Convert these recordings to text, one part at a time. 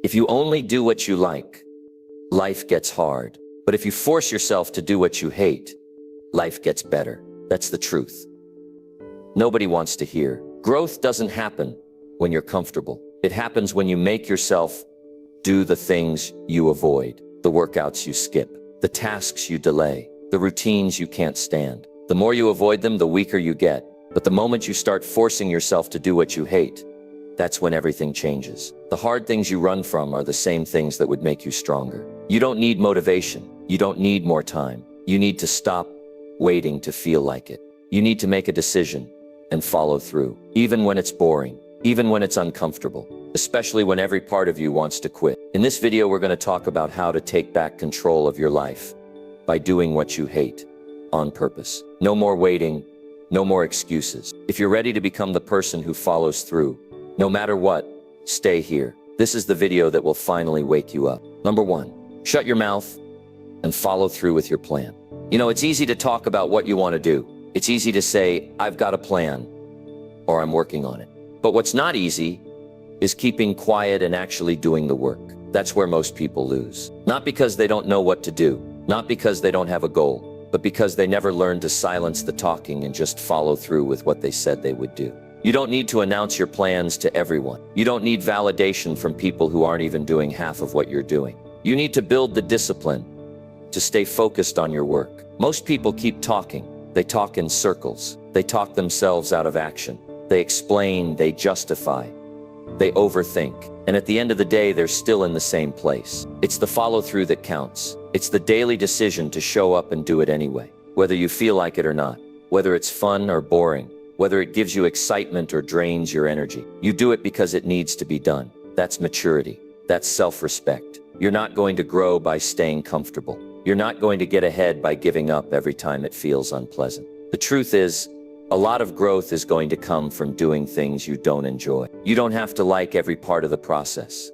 If you only do what you like, life gets hard. But if you force yourself to do what you hate, life gets better. That's the truth. Nobody wants to hear. Growth doesn't happen when you're comfortable. It happens when you make yourself do the things you avoid, the workouts you skip, the tasks you delay, the routines you can't stand. The more you avoid them, the weaker you get. But the moment you start forcing yourself to do what you hate, that's when everything changes. The hard things you run from are the same things that would make you stronger. You don't need motivation. You don't need more time. You need to stop waiting to feel like it. You need to make a decision and follow through, even when it's boring, even when it's uncomfortable, especially when every part of you wants to quit. In this video, we're going to talk about how to take back control of your life by doing what you hate on purpose. No more waiting, no more excuses. If you're ready to become the person who follows through, no matter what, stay here. This is the video that will finally wake you up. Number 1, shut your mouth and follow through with your plan. You know, it's easy to talk about what you want to do. It's easy to say, I've got a plan, or I'm working on it. But what's not easy is keeping quiet and actually doing the work. That's where most people lose. Not because they don't know what to do, not because they don't have a goal, but because they never learned to silence the talking and just follow through with what they said they would do. You don't need to announce your plans to everyone. You don't need validation from people who aren't even doing half of what you're doing. You need to build the discipline to stay focused on your work. Most people keep talking. They talk in circles. They talk themselves out of action. They explain, they justify, they overthink. And at the end of the day, they're still in the same place. It's the follow-through that counts. It's the daily decision to show up and do it anyway, whether you feel like it or not, whether it's fun or boring, whether it gives you excitement or drains your energy. You do it because it needs to be done. That's maturity. That's self-respect. You're not going to grow by staying comfortable. You're not going to get ahead by giving up every time it feels unpleasant. The truth is, a lot of growth is going to come from doing things you don't enjoy. You don't have to like every part of the process,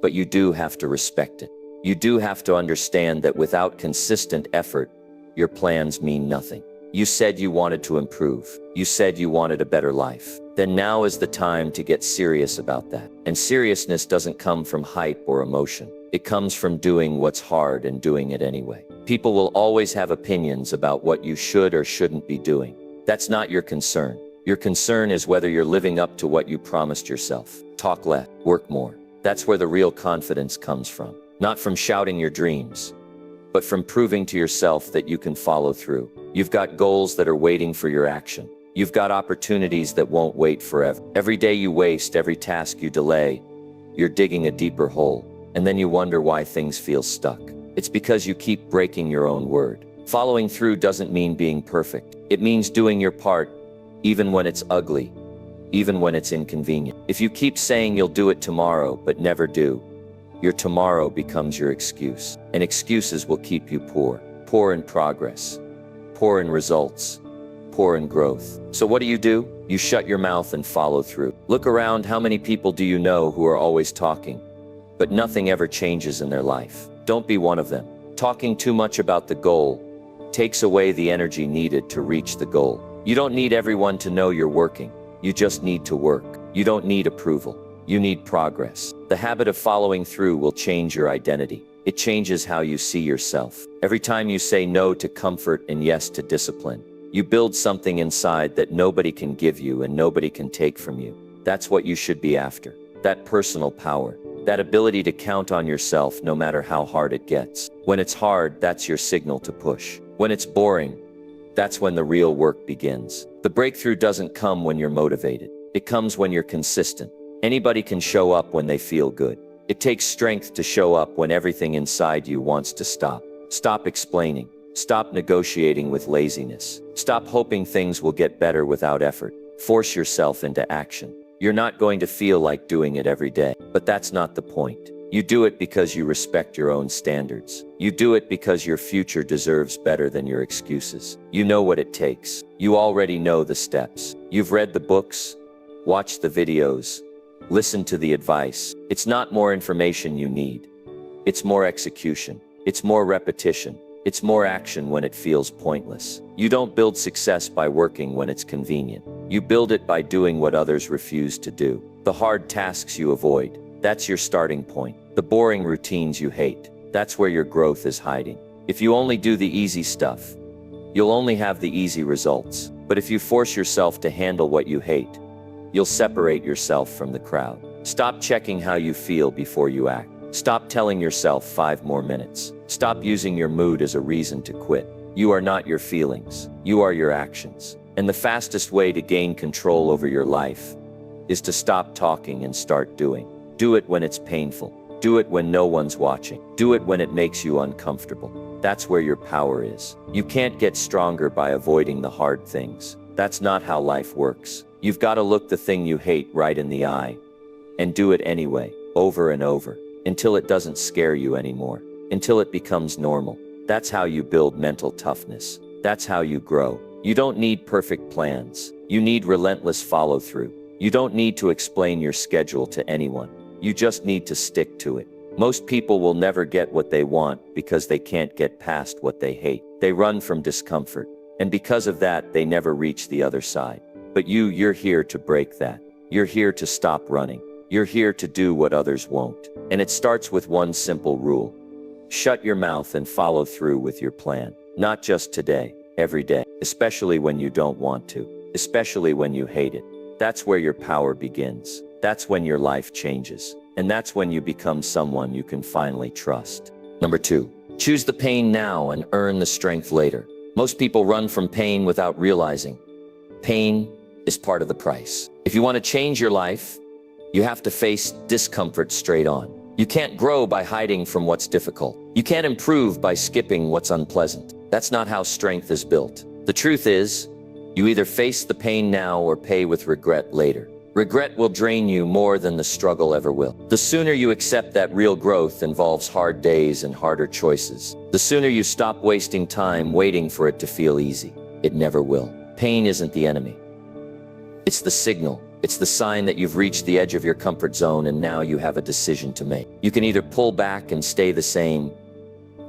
but you do have to respect it. You do have to understand that without consistent effort, your plans mean nothing. You said you wanted to improve. You said you wanted a better life. Then now is the time to get serious about that. And seriousness doesn't come from hype or emotion. It comes from doing what's hard and doing it anyway. People will always have opinions about what you should or shouldn't be doing. That's not your concern. Your concern is whether you're living up to what you promised yourself. Talk less, work more. That's where the real confidence comes from. Not from shouting your dreams, but from proving to yourself that you can follow through. You've got goals that are waiting for your action. You've got opportunities that won't wait forever. Every day you waste, every task you delay, you're digging a deeper hole. And then you wonder why things feel stuck. It's because you keep breaking your own word. Following through doesn't mean being perfect. It means doing your part, even when it's ugly, even when it's inconvenient. If you keep saying you'll do it tomorrow, but never do, your tomorrow becomes your excuse. And excuses will keep you poor. Poor in progress, poor in results, poor in growth. So what do? You shut your mouth and follow through. Look around, how many people do you know who are always talking, but nothing ever changes in their life? Don't be one of them. Talking too much about the goal takes away the energy needed to reach the goal. You don't need everyone to know you're working. You just need to work. You don't need approval. You need progress. The habit of following through will change your identity. It changes how you see yourself. Every time you say no to comfort and yes to discipline, you build something inside that nobody can give you and nobody can take from you. That's what you should be after. That personal power. That ability to count on yourself no matter how hard it gets. When it's hard, that's your signal to push. When it's boring, that's when the real work begins. The breakthrough doesn't come when you're motivated. It comes when you're consistent. Anybody can show up when they feel good. It takes strength to show up when everything inside you wants to stop. Stop explaining. Stop negotiating with laziness. Stop hoping things will get better without effort. Force yourself into action. You're not going to feel like doing it every day, but that's not the point. You do it because you respect your own standards. You do it because your future deserves better than your excuses. You know what it takes. You already know the steps. You've read the books, watched the videos, listened to the advice. It's not more information you need. It's more execution. It's more repetition. It's more action when it feels pointless. You don't build success by working when it's convenient. You build it by doing what others refuse to do. The hard tasks you avoid, That's your starting point. The boring routines you hate, that's where your growth is hiding. If you only do the easy stuff, you'll only have the easy results. But if you force yourself to handle what you hate, you'll separate yourself from the crowd. Stop checking how you feel before you act. Stop telling yourself 5 more minutes. Stop using your mood as a reason to quit. You are not your feelings. You are your actions. And the fastest way to gain control over your life is to stop talking and start doing. Do it when it's painful. Do it when no one's watching. Do it when it makes you uncomfortable. That's where your power is. You can't get stronger by avoiding the hard things. That's not how life works. You've got to look the thing you hate right in the eye and do it anyway, over and over, until it doesn't scare you anymore, until it becomes normal. That's how you build mental toughness. That's how you grow. You don't need perfect plans. You need relentless follow-through. You don't need to explain your schedule to anyone. You just need to stick to it. Most people will never get what they want because they can't get past what they hate. They run from discomfort. And because of that, they never reach the other side. But you're here to break that. You're here to stop running. You're here to do what others won't. And it starts with one simple rule. Shut your mouth and follow through with your plan. Not just today, every day. Especially when you don't want to. Especially when you hate it. That's where your power begins. That's when your life changes. And that's when you become someone you can finally trust. Number 2, choose the pain now and earn the strength later. Most people run from pain without realizing pain is part of the price. If you want to change your life, you have to face discomfort straight on. You can't grow by hiding from what's difficult. You can't improve by skipping what's unpleasant. That's not how strength is built. The truth is, you either face the pain now or pay with regret later. Regret will drain you more than the struggle ever will. The sooner you accept that real growth involves hard days and harder choices, the sooner you stop wasting time waiting for it to feel easy. It never will. Pain isn't the enemy. It's the signal. It's the sign that you've reached the edge of your comfort zone and now you have a decision to make. You can either pull back and stay the same,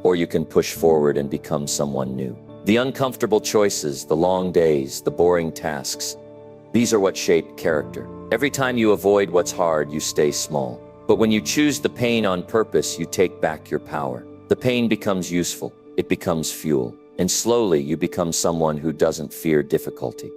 or you can push forward and become someone new. The uncomfortable choices, the long days, the boring tasks, these are what shape character. Every time you avoid what's hard, you stay small. But when you choose the pain on purpose, you take back your power. The pain becomes useful. It becomes fuel. And slowly, you become someone who doesn't fear difficulty.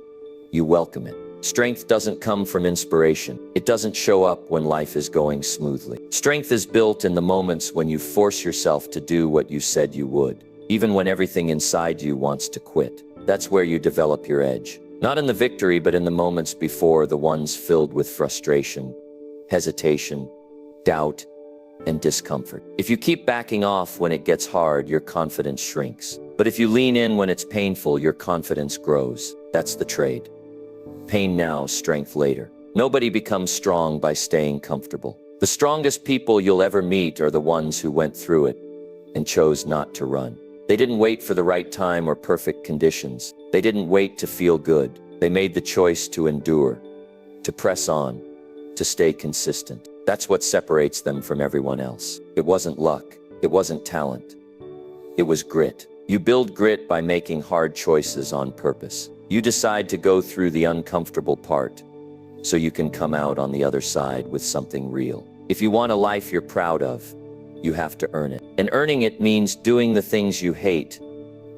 You welcome it. Strength doesn't come from inspiration. It doesn't show up when life is going smoothly. Strength is built in the moments when you force yourself to do what you said you would, even when everything inside you wants to quit. That's where you develop your edge. Not in the victory, but in the moments before, the ones filled with frustration, hesitation, doubt, and discomfort. If you keep backing off when it gets hard, your confidence shrinks. But if you lean in when it's painful, your confidence grows. That's the trade. Pain now, strength later. Nobody becomes strong by staying comfortable. The strongest people you'll ever meet are the ones who went through it and chose not to run. They didn't wait for the right time or perfect conditions. They didn't wait to feel good. They made the choice to endure, to press on, to stay consistent. That's what separates them from everyone else. It wasn't luck. It wasn't talent. It was grit. You build grit by making hard choices on purpose. You decide to go through the uncomfortable part so you can come out on the other side with something real. If you want a life you're proud of, you have to earn it. And earning it means doing the things you hate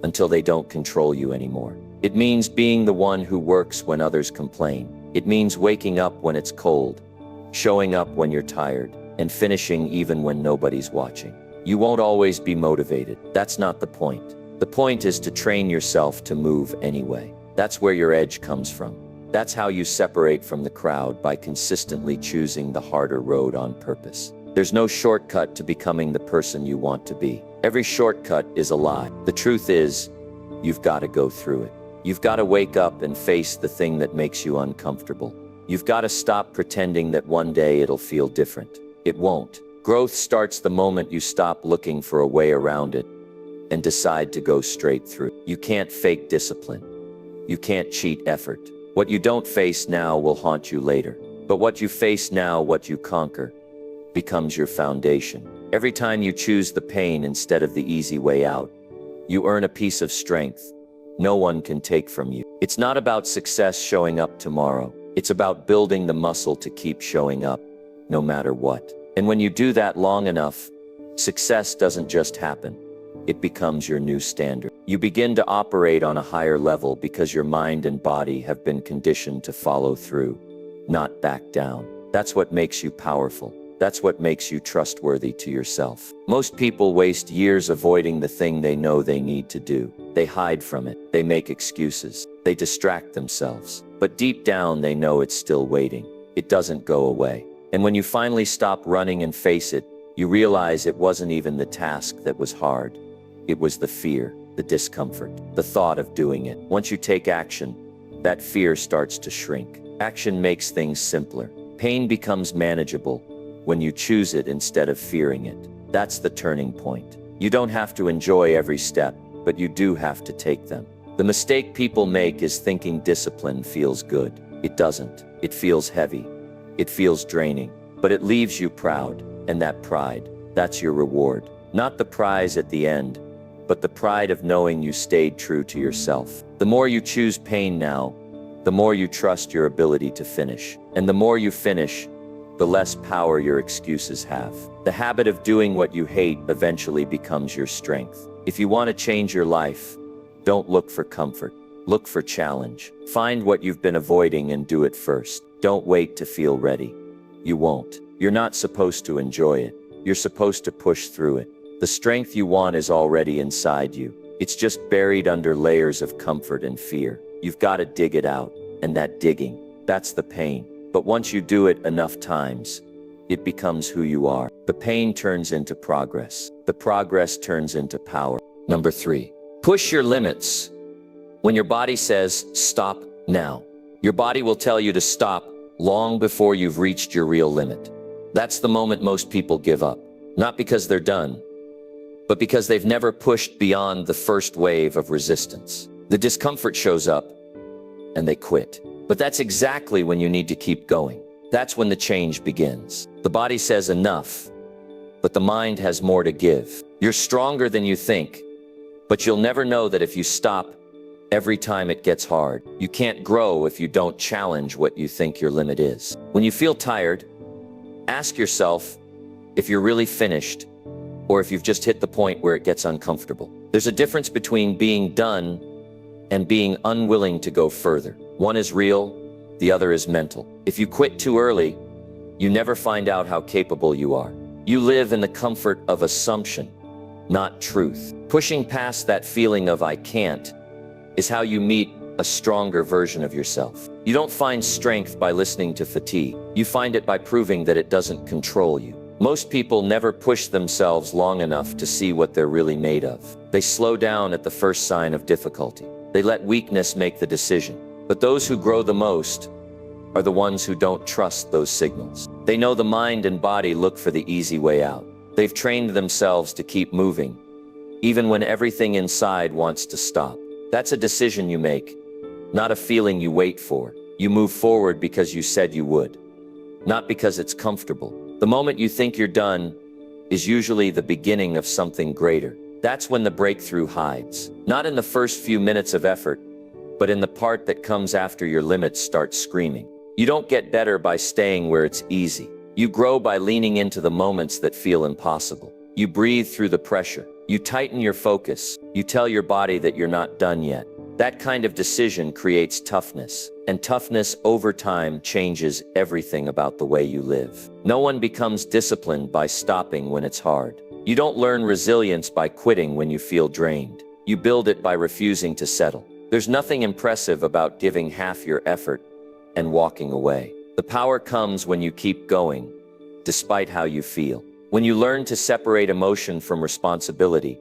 until they don't control you anymore. It means being the one who works when others complain. It means waking up when it's cold, showing up when you're tired, and finishing even when nobody's watching. You won't always be motivated. That's not the point. The point is to train yourself to move anyway. That's where your edge comes from. That's how you separate from the crowd, by consistently choosing the harder road on purpose. There's no shortcut to becoming the person you want to be. Every shortcut is a lie. The truth is, you've got to go through it. You've got to wake up and face the thing that makes you uncomfortable. You've got to stop pretending that one day it'll feel different. It won't. Growth starts the moment you stop looking for a way around it and decide to go straight through. You can't fake discipline. You can't cheat effort. What you don't face now will haunt you later. But what you face now, what you conquer, becomes your foundation. Every time you choose the pain instead of the easy way out, you earn a piece of strength no one can take from you. It's not about success showing up tomorrow. It's about building the muscle to keep showing up, no matter what. And when you do that long enough, success doesn't just happen. It becomes your new standard. You begin to operate on a higher level because your mind and body have been conditioned to follow through, not back down. That's what makes you powerful. That's what makes you trustworthy to yourself. Most people waste years avoiding the thing they know they need to do. They hide from it. They make excuses. They distract themselves. But deep down, they know it's still waiting. It doesn't go away. And when you finally stop running and face it, you realize it wasn't even the task that was hard. It was the fear, the discomfort, the thought of doing it. Once you take action, that fear starts to shrink. Action makes things simpler. Pain becomes manageable when you choose it instead of fearing it. That's the turning point. You don't have to enjoy every step, but you do have to take them. The mistake people make is thinking discipline feels good. It doesn't. It feels heavy. It feels draining. But it leaves you proud, and that pride, that's your reward. Not the prize at the end, but the pride of knowing you stayed true to yourself. The more you choose pain now, the more you trust your ability to finish. And the more you finish, the less power your excuses have. The habit of doing what you hate eventually becomes your strength. If you want to change your life, don't look for comfort. Look for challenge. Find what you've been avoiding and do it first. Don't wait to feel ready. You won't. You're not supposed to enjoy it. You're supposed to push through it. The strength you want is already inside you. It's just buried under layers of comfort and fear. You've got to dig it out. And that digging, that's the pain. But once you do it enough times, it becomes who you are. The pain turns into progress. The progress turns into power. Number 3, push your limits. When your body says, stop now, your body will tell you to stop long before you've reached your real limit. That's the moment most people give up. Not because they're done, but because they've never pushed beyond the first wave of resistance. The discomfort shows up, and they quit. But that's exactly when you need to keep going. That's when the change begins. The body says enough, but the mind has more to give. You're stronger than you think, but you'll never know that if you stop every time it gets hard. You can't grow if you don't challenge what you think your limit is. When you feel tired, ask yourself if you're really finished or if you've just hit the point where it gets uncomfortable. There's a difference between being done and being unwilling to go further. One is real, the other is mental. If you quit too early, you never find out how capable you are. You live in the comfort of assumption, not truth. Pushing past that feeling of I can't is how you meet a stronger version of yourself. You don't find strength by listening to fatigue. You find it by proving that it doesn't control you. Most people never push themselves long enough to see what they're really made of. They slow down at the first sign of difficulty. They let weakness make the decision. But those who grow the most are the ones who don't trust those signals. They know the mind and body look for the easy way out. They've trained themselves to keep moving, even when everything inside wants to stop. That's a decision you make, not a feeling you wait for. You move forward because you said you would, not because it's comfortable. The moment you think you're done is usually the beginning of something greater. That's when the breakthrough hides, not in the first few minutes of effort, but in the part that comes after your limits start screaming. You don't get better by staying where it's easy. You grow by leaning into the moments that feel impossible. You breathe through the pressure. You tighten your focus. You tell your body that you're not done yet. That kind of decision creates toughness, and toughness over time changes everything about the way you live. No one becomes disciplined by stopping when it's hard. You don't learn resilience by quitting when you feel drained. You build it by refusing to settle. There's nothing impressive about giving half your effort and walking away. The power comes when you keep going, despite how you feel. When you learn to separate emotion from responsibility,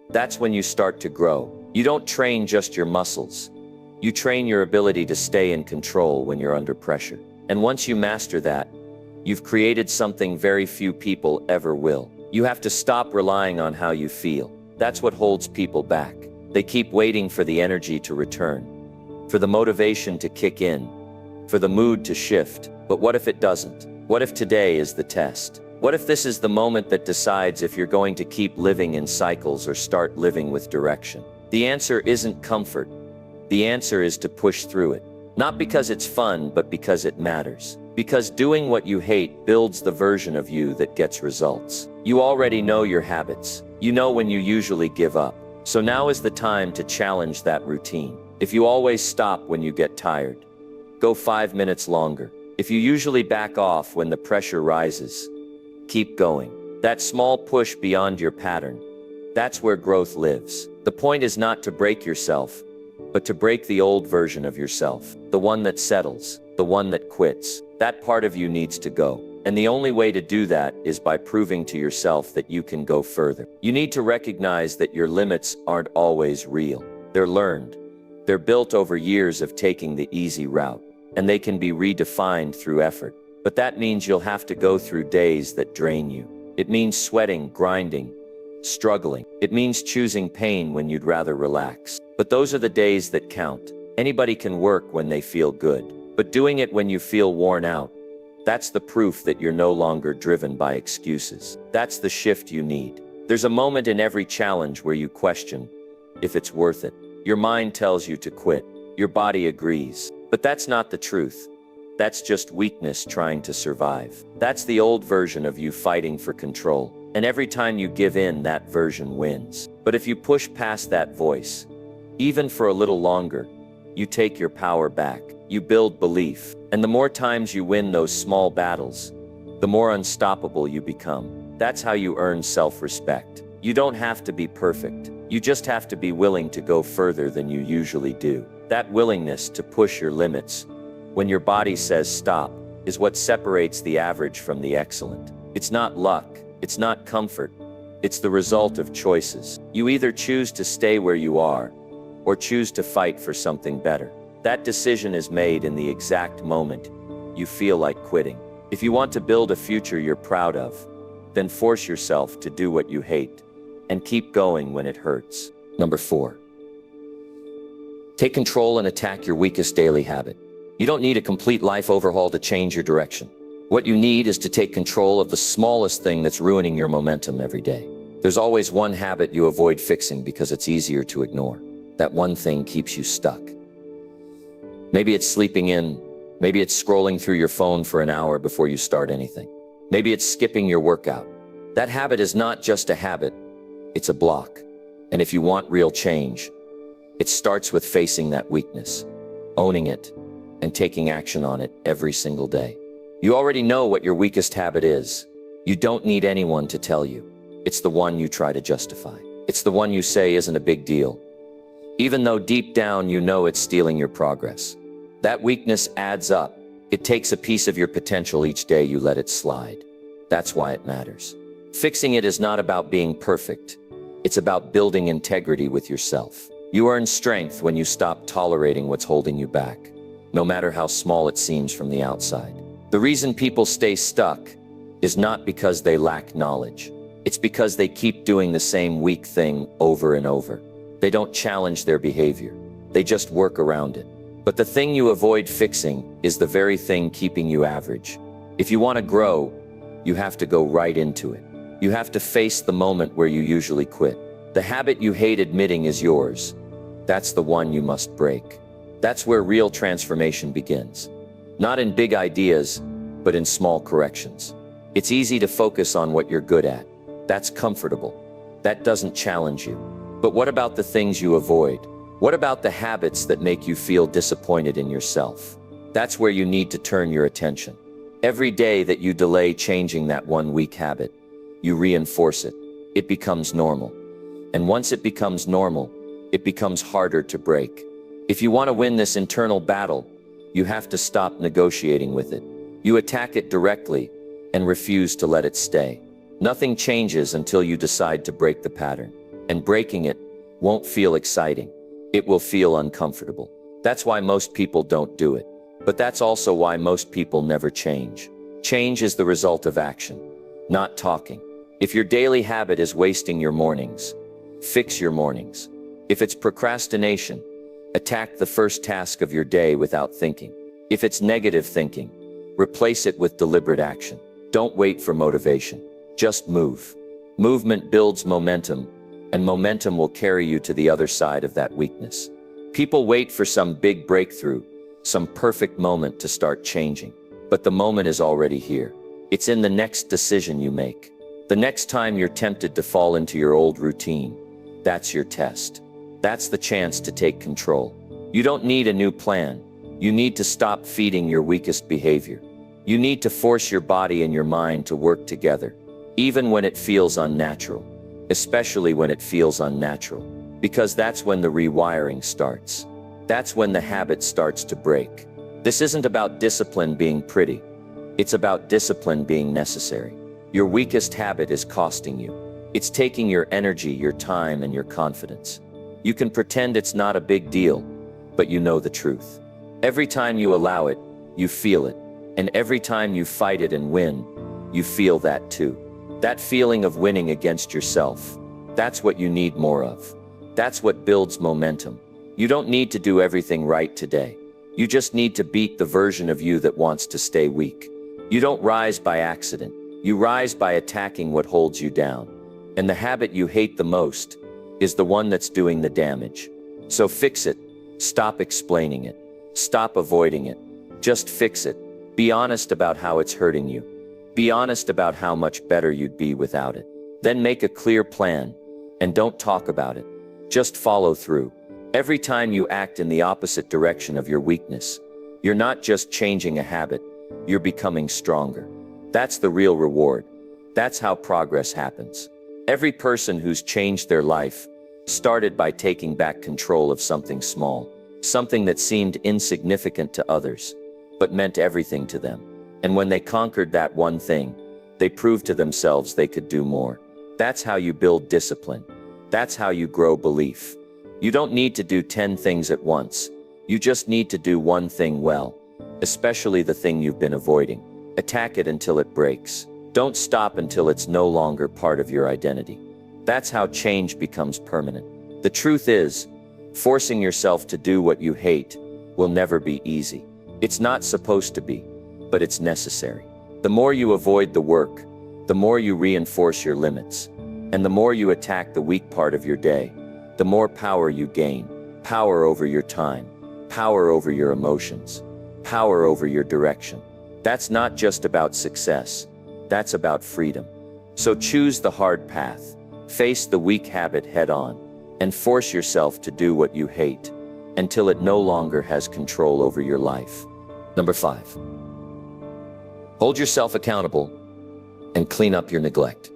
that's when you start to grow. You don't train just your muscles. You train your ability to stay in control when you're under pressure. And once you master that, you've created something very few people ever will. You have to stop relying on how you feel. That's what holds people back. They keep waiting for the energy to return, for the motivation to kick in, for the mood to shift. But what if it doesn't? What if today is the test? What if this is the moment that decides if you're going to keep living in cycles or start living with direction? The answer isn't comfort. The answer is to push through it. Not because it's fun, but because it matters. Because doing what you hate builds the version of you that gets results. You already know your habits. You know when you usually give up. So now is the time to challenge that routine. If you always stop when you get tired, go 5 minutes longer. If you usually back off when the pressure rises, keep going. That small push beyond your pattern, that's where growth lives. The point is not to break yourself, but to break the old version of yourself. The one that settles, the one that quits. That part of you needs to go. And the only way to do that is by proving to yourself that you can go further. You need to recognize that your limits aren't always real. They're learned. They're built over years of taking the easy route, and they can be redefined through effort. But that means you'll have to go through days that drain you. It means sweating, grinding, struggling. It means choosing pain when you'd rather relax. But those are the days that count. Anybody can work when they feel good, but doing it when you feel worn out, that's the proof that you're no longer driven by excuses. That's the shift you need. There's a moment in every challenge where you question if it's worth it. Your mind tells you to quit. Your body agrees. But that's not the truth. That's just weakness trying to survive. That's the old version of you fighting for control. And every time you give in, that version wins. But if you push past that voice, even for a little longer, you take your power back. You build belief. And the more times you win those small battles, the more unstoppable you become. That's how you earn self-respect. You don't have to be perfect. You just have to be willing to go further than you usually do. That willingness to push your limits when your body says stop is what separates the average from the excellent. It's not luck. It's not comfort. It's the result of choices. You either choose to stay where you are or choose to fight for something better. That decision is made in the exact moment you feel like quitting. If you want to build a future you're proud of, then force yourself to do what you hate and keep going when it hurts. Number 4. Take control and attack your weakest daily habit. You don't need a complete life overhaul to change your direction. What you need is to take control of the smallest thing that's ruining your momentum every day. There's always one habit you avoid fixing because it's easier to ignore. That one thing keeps you stuck. Maybe it's sleeping in. Maybe it's scrolling through your phone for an hour before you start anything. Maybe it's skipping your workout. That habit is not just a habit, it's a block. And if you want real change, it starts with facing that weakness, owning it, and taking action on it every single day. You already know what your weakest habit is. You don't need anyone to tell you. It's the one you try to justify. It's the one you say isn't a big deal, even though deep down you know it's stealing your progress. That weakness adds up. It takes a piece of your potential each day you let it slide. That's why it matters. Fixing it is not about being perfect. It's about building integrity with yourself. You earn strength when you stop tolerating what's holding you back, no matter how small it seems from the outside. The reason people stay stuck is not because they lack knowledge. It's because they keep doing the same weak thing over and over. They don't challenge their behavior. They just work around it. But the thing you avoid fixing is the very thing keeping you average. If you want to grow, you have to go right into it. You have to face the moment where you usually quit. The habit you hate admitting is yours. That's the one you must break. That's where real transformation begins. Not in big ideas, but in small corrections. It's easy to focus on what you're good at. That's comfortable. That doesn't challenge you. But what about the things you avoid? What about the habits that make you feel disappointed in yourself? That's where you need to turn your attention. Every day that you delay changing that one weak habit, you reinforce it. It becomes normal. And once it becomes normal, it becomes harder to break. If you want to win this internal battle, you have to stop negotiating with it. You attack it directly and refuse to let it stay. Nothing changes until you decide to break the pattern. And breaking it won't feel exciting. It will feel uncomfortable. That's why most people don't do it. But that's also why most people never change. Change is the result of action, not talking. If your daily habit is wasting your mornings, fix your mornings. If it's procrastination, attack the first task of your day without thinking. If it's negative thinking, replace it with deliberate action. Don't wait for motivation. Just move. Movement builds momentum, and momentum will carry you to the other side of that weakness. People wait for some big breakthrough, some perfect moment to start changing. but the moment is already here. It's in the next decision you make. The next time you're tempted to fall into your old routine, that's your test. That's the chance to take control. You don't need a new plan. You need to stop feeding your weakest behavior. You need to force your body and your mind to work together, even when it feels unnatural, especially when it feels unnatural, because that's when the rewiring starts. That's when the habit starts to break. This isn't about discipline being pretty. It's about discipline being necessary. Your weakest habit is costing you. It's taking your energy, your time, and your confidence. You can pretend it's not a big deal, but you know the truth. Every time you allow it, you feel it. And every time you fight it and win, you feel that too. That feeling of winning against yourself, that's what you need more of. That's what builds momentum. You don't need to do everything right today. You just need to beat the version of you that wants to stay weak. You don't rise by accident. You rise by attacking what holds you down. And the habit you hate the most is the one that's doing the damage. So fix it. Stop explaining it. Stop avoiding it. Just fix it. Be honest about how it's hurting you. Be honest about how much better you'd be without it. Then make a clear plan. And don't talk about it. Just follow through. Every time you act in the opposite direction of your weakness, you're not just changing a habit, you're becoming stronger. That's the real reward. That's how progress happens. Every person who's changed their life started by taking back control of something small, something that seemed insignificant to others, but meant everything to them. And when they conquered that one thing, they proved to themselves they could do more. That's how you build discipline. That's how you grow belief. You don't need to do 10 things at once. You just need to do one thing well, especially the thing you've been avoiding. Attack it until it breaks. Don't stop until it's no longer part of your identity. That's how change becomes permanent. The truth is, forcing yourself to do what you hate will never be easy. It's not supposed to be, but it's necessary. The more you avoid the work, the more you reinforce your limits. And the more you attack the weak part of your day, the more power you gain. Power over your time, power over your emotions, power over your direction. That's not just about success, that's about freedom. So choose the hard path, face the weak habit head on, and force yourself to do what you hate until it no longer has control over your life. Number 5. Hold yourself accountable and clean up your neglect.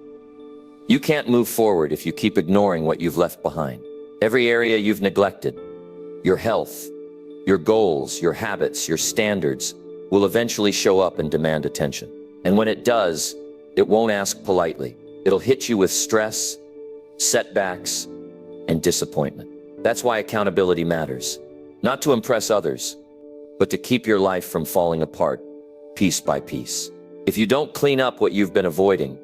You can't move forward if you keep ignoring what you've left behind. Every area you've neglected, your health, your goals, your habits, your standards, will eventually show up and demand attention. And when it does, it won't ask politely. It'll hit you with stress, setbacks, and disappointment. That's why accountability matters. Not to impress others, but to keep your life from falling apart, piece by piece. If you don't clean up what you've been avoiding,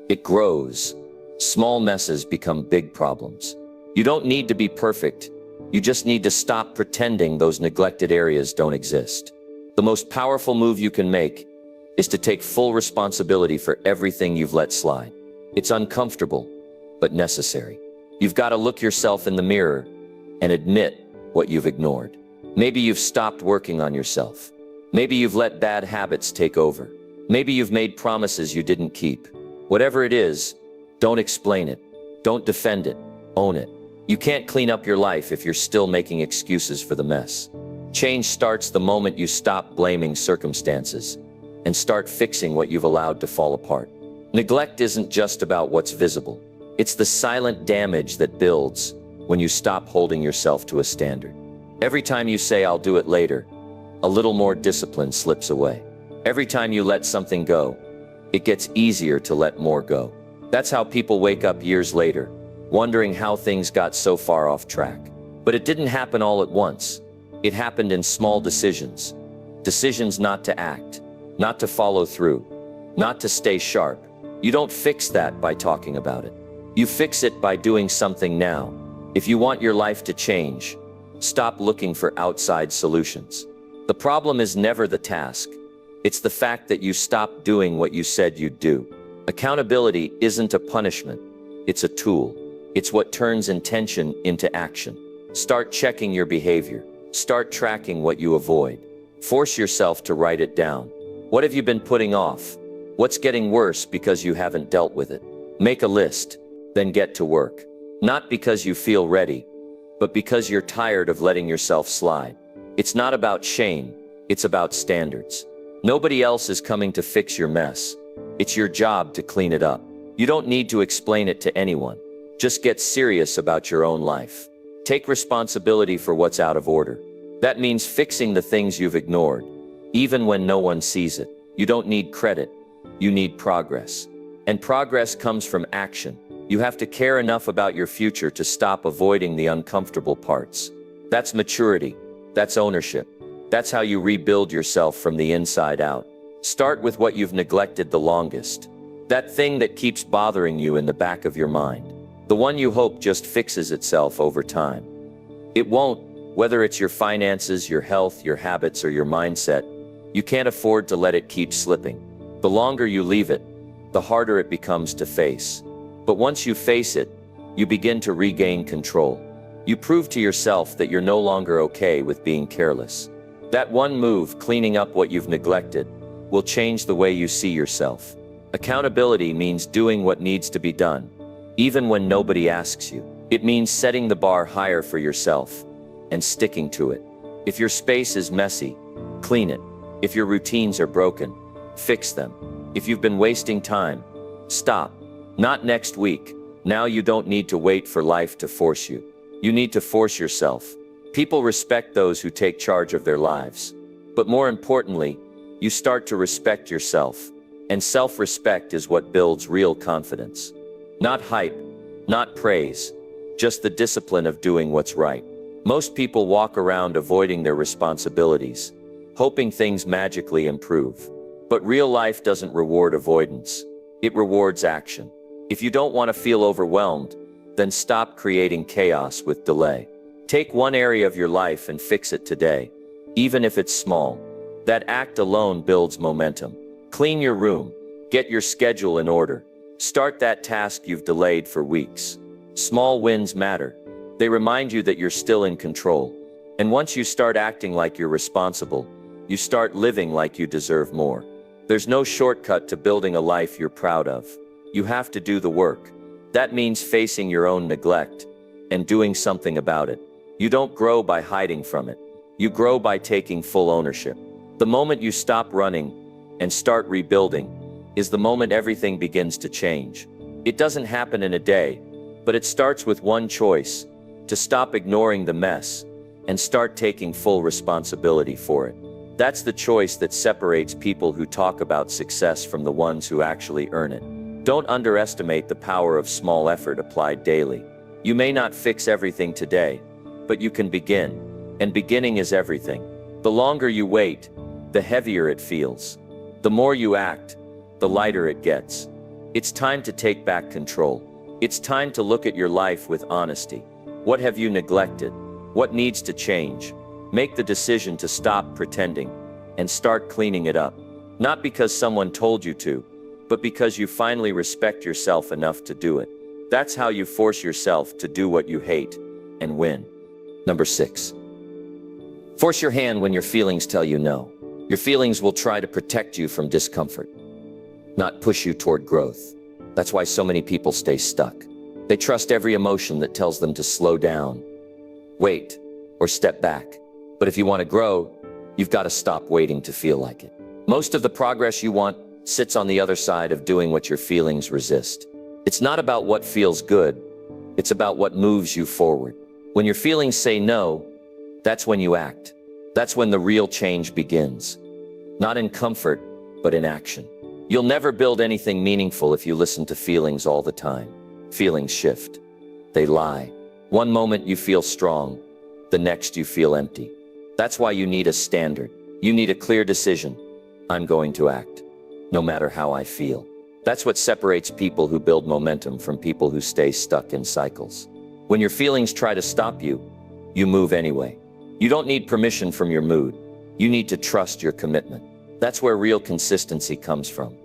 it grows. Small messes become big problems. You don't need to be perfect. You just need to stop pretending those neglected areas don't exist. The most powerful move you can make is to take full responsibility for everything you've let slide. It's uncomfortable, but necessary. You've got to look yourself in the mirror and admit what you've ignored. Maybe you've stopped working on yourself. Maybe you've let bad habits take over. Maybe you've made promises you didn't keep. Whatever it is, don't explain it. Don't defend it. Own it. You can't clean up your life if you're still making excuses for the mess. Change starts the moment you stop blaming circumstances and start fixing what you've allowed to fall apart. Neglect isn't just about what's visible. It's the silent damage that builds when you stop holding yourself to a standard. Every time you say, "I'll do it later," a little more discipline slips away. Every time you let something go, it gets easier to let more go. That's how people wake up years later, wondering how things got so far off track. But it didn't happen all at once. It happened in small decisions. Decisions not to act, not to follow through, not to stay sharp. You don't fix that by talking about it. You fix it by doing something now. If you want your life to change, stop looking for outside solutions. The problem is never the task. It's the fact that you stopped doing what you said you'd do. Accountability isn't a punishment. It's a tool. It's what turns intention into action. Start checking your behavior. Start tracking what you avoid. Force yourself to write it down. What have you been putting off? What's getting worse because you haven't dealt with it? Make a list, then get to work. Not because you feel ready, but because you're tired of letting yourself slide. It's not about shame, it's about standards. Nobody else is coming to fix your mess. It's your job to clean it up. You don't need to explain it to anyone. Just get serious about your own life. Take responsibility for what's out of order. That means fixing the things you've ignored, even when no one sees it. You don't need credit. You need progress. And progress comes from action. You have to care enough about your future to stop avoiding the uncomfortable parts. That's maturity. That's ownership. That's how you rebuild yourself from the inside out. Start with what you've neglected the longest. That thing that keeps bothering you in the back of your mind. The one you hope just fixes itself over time. It won't, whether it's your finances, your health, your habits, or your mindset. You can't afford to let it keep slipping. The longer you leave it, the harder it becomes to face. But once you face it, you begin to regain control. You prove to yourself that you're no longer okay with being careless. That one move, cleaning up what you've neglected, will change the way you see yourself. Accountability means doing what needs to be done, even when nobody asks you. It means setting the bar higher for yourself and sticking to it. If your space is messy, clean it. If your routines are broken, fix them. If you've been wasting time, stop. Not next week. Now you don't need to wait for life to force you. You need to force yourself. People respect those who take charge of their lives. But more importantly, you start to respect yourself. And self-respect is what builds real confidence. Not hype, not praise, just the discipline of doing what's right. Most people walk around avoiding their responsibilities, hoping things magically improve. But real life doesn't reward avoidance. It rewards action. If you don't want to feel overwhelmed, then stop creating chaos with delay. Take one area of your life and fix it today, even if it's small. That act alone builds momentum. Clean your room. Get your schedule in order. Start that task you've delayed for weeks. Small wins matter. They remind you that you're still in control. And once you start acting like you're responsible, you start living like you deserve more. There's no shortcut to building a life you're proud of. You have to do the work. That means facing your own neglect and doing something about it. You don't grow by hiding from it. You grow by taking full ownership. The moment you stop running and start rebuilding is the moment everything begins to change. It doesn't happen in a day, but it starts with one choice: to stop ignoring the mess and start taking full responsibility for it. That's the choice that separates people who talk about success from the ones who actually earn it. Don't underestimate the power of small effort applied daily. You may not fix everything today, but you can begin. And beginning is everything. The longer you wait, the heavier it feels. The more you act, the lighter it gets. It's time to take back control. It's time to look at your life with honesty. What have you neglected? What needs to change? Make the decision to stop pretending and start cleaning it up. Not because someone told you to, but because you finally respect yourself enough to do it. That's how you force yourself to do what you hate and win. Number 6. Force your hand when your feelings tell you no. Your feelings will try to protect you from discomfort, not push you toward growth. That's why so many people stay stuck. They trust every emotion that tells them to slow down, wait, or step back. But if you want to grow, you've got to stop waiting to feel like it. Most of the progress you want sits on the other side of doing what your feelings resist. It's not about what feels good. It's about what moves you forward. When your feelings say no, that's when you act. That's when the real change begins. Not in comfort, but in action. You'll never build anything meaningful if you listen to feelings all the time. Feelings shift. They lie. One moment you feel strong, the next you feel empty. That's why you need a standard. You need a clear decision. I'm going to act, no matter how I feel. That's what separates people who build momentum from people who stay stuck in cycles. When your feelings try to stop you, you move anyway. You don't need permission from your mood. You need to trust your commitment. That's where real consistency comes from.